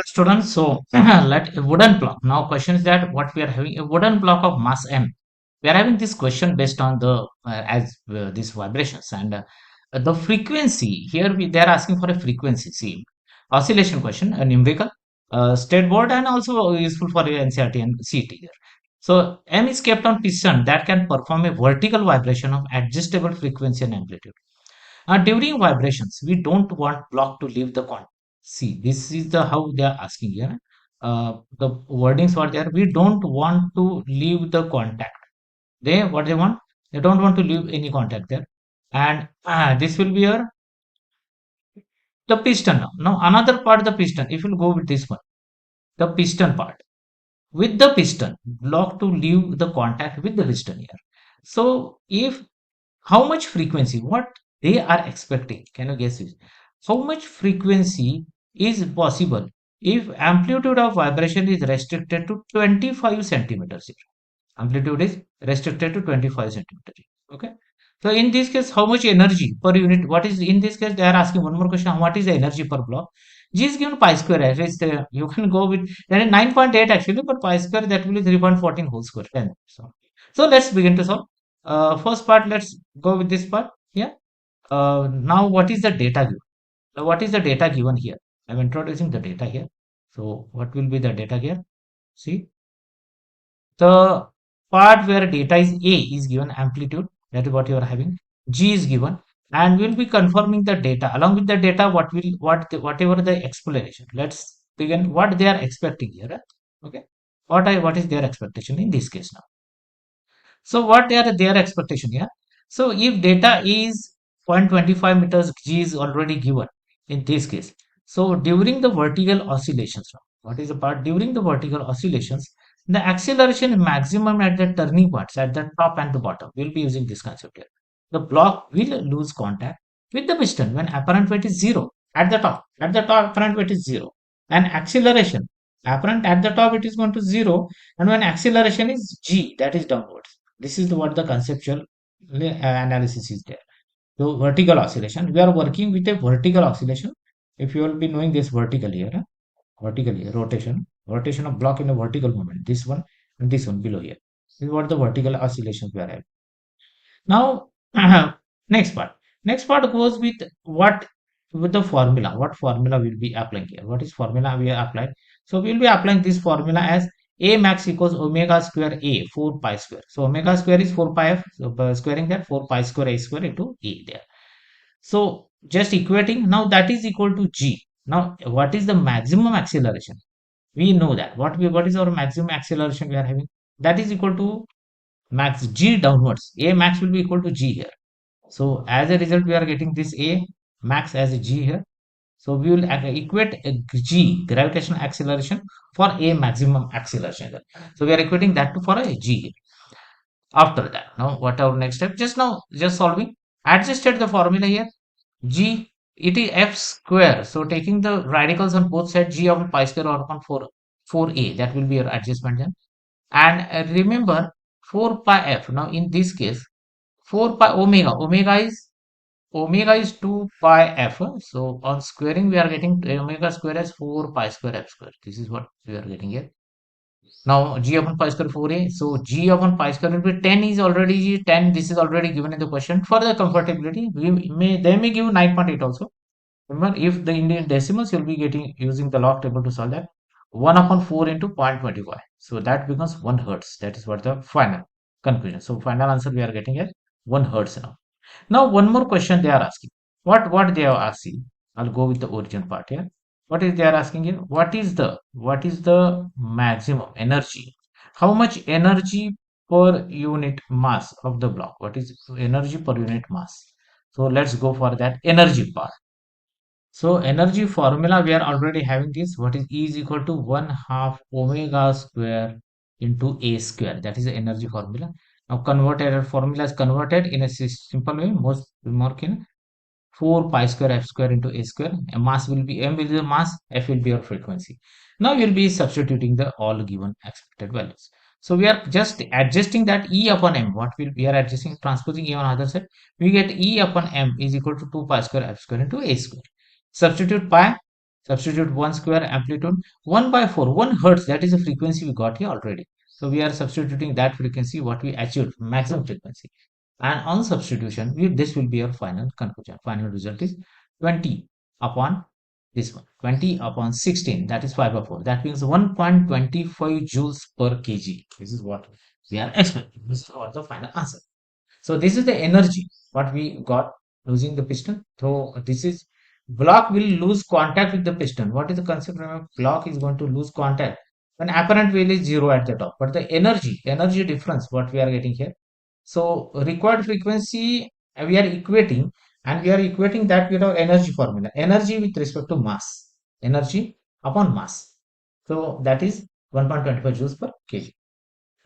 Students, so let a wooden block. Now, question is that what we are having a wooden block of mass m. We are having this question based on the as these vibrations and the frequency. Here they are asking for a frequency. See, oscillation question, a numerical, state board, and also useful for NCRT and CT here. So m is kept on piston that can perform a vertical vibration of adjustable frequency and amplitude. During vibrations, we don't want block to leave the con. See, this is the how they are asking here. The wordings are there. We don't want to leave the contact. They what they want? They don't want to leave any contact there. And this will be your the piston now. Now another part of the piston. If you go with this one, the piston part with the piston block to leave the contact with the piston here. So if how much frequency what they are expecting, can you guess it? How much frequency is possible if amplitude of vibration is restricted to 25 centimeters here? Amplitude is restricted to 25 centimeters. Okay, so in this case how much energy per unit, what is in this case they are asking one more question, what is the energy per block? G is given pi square, at least you can go with then 9.8 actually, but pi square that will be 3.14 whole square 10. So let's begin to solve. First part, let's go with this part. Yeah. Now what is the data given? What is the data given here? I'm introducing the data here. So what will be the data here? See, the part where data is A is given amplitude, that is what you are having. G is given, and we'll be confirming the data. Along with the data, whatever the explanation. Let's begin what they are expecting here. Okay. What is their expectation in this case now? So what they are their expectation here? So if data is 0.25 meters, G is already given in this case. So during the vertical oscillations, now, what is the part during the vertical oscillations? The acceleration maximum at the turning points at the top and the bottom. We'll be using this concept here. The block will lose contact with the piston when apparent weight is zero at the top. At the top, apparent weight is zero, and acceleration apparent at the top it is going to zero, and when acceleration is g, that is downwards. This is what the conceptual analysis is there. So vertical oscillation, we are working with a vertical oscillation. If you will be knowing this vertical here, vertical here, rotation of block in a vertical movement, this one and this one below here. This is what the vertical oscillations we are having. Now, next part. Next part goes with what with the formula. What formula will be applying here? What is formula we are applying? So we will be applying this formula as A max equals omega square A 4 pi square. So omega square is 4 pi f. So by squaring that 4 pi square A square into A there. So just equating now that is equal to G. Now what is the maximum acceleration? We know that. What is our maximum acceleration we are having? That is equal to max G downwards. A max will be equal to G here. So as a result, we are getting this A max as a G here. So we will equate a G gravitational acceleration for A maximum acceleration. So we are equating that to for a G here. After that, now what our next step? Just solving. Adjusted the formula here. G it is F square. So taking the radicals on both sides, G of pi square or upon 4A. That will be your adjustment then. And remember 4 pi F. Now in this case, 4 pi omega. Omega is 2 pi f. So on squaring, we are getting omega square as 4 pi square f square. This is what we are getting here. Now g upon pi square 4a. So g upon pi square will be 10 is already 10. This is already given in the question. For the comfortability, they may give 9.8 also. Remember, if the Indian decimals, you'll be getting using the log table to solve that. 1 upon 4 into 0.25. So that becomes 1 hertz. That is what the final conclusion. So final answer we are getting here 1 hertz now. Now one more question they are asking. What they are asking? I'll go with the origin part here. What is they are asking here? What is the maximum energy? How much energy per unit mass of the block? What is energy per unit mass? So let's go for that energy part. So energy formula we are already having this. What is E is equal to 1 half omega square into A square. That is the energy formula. Now converted formula is converted in a simple way. Most more in 4 pi square f square into A square. A mass will be m will be the mass, f will be your frequency. Now we'll be substituting the all given expected values. So we are just adjusting that E upon M. What will we are adjusting, transposing E on other side. We get E upon M is equal to 2 pi square F square into A square. Substitute pi, substitute 1 square amplitude, 1 by 4, 1 hertz. That is the frequency we got here already. So we are substituting that frequency, what we achieved, maximum frequency. And on substitution, this will be your final conclusion. Final result is 20 upon this one, 20 upon 16, that is 5 by 4. That means 1.25 joules per kg. This is what we are expecting. This is what the final answer. So this is the energy what we got losing the piston. So this is block will lose contact with the piston. What is the concept? Remember, block is going to lose contact when apparent value is zero at the top. But the energy difference what we are getting here. So required frequency we are equating, and we are equating that with our energy formula. Energy with respect to mass. Energy upon mass. So that is 1.25 joules per kg.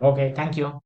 Okay, thank you.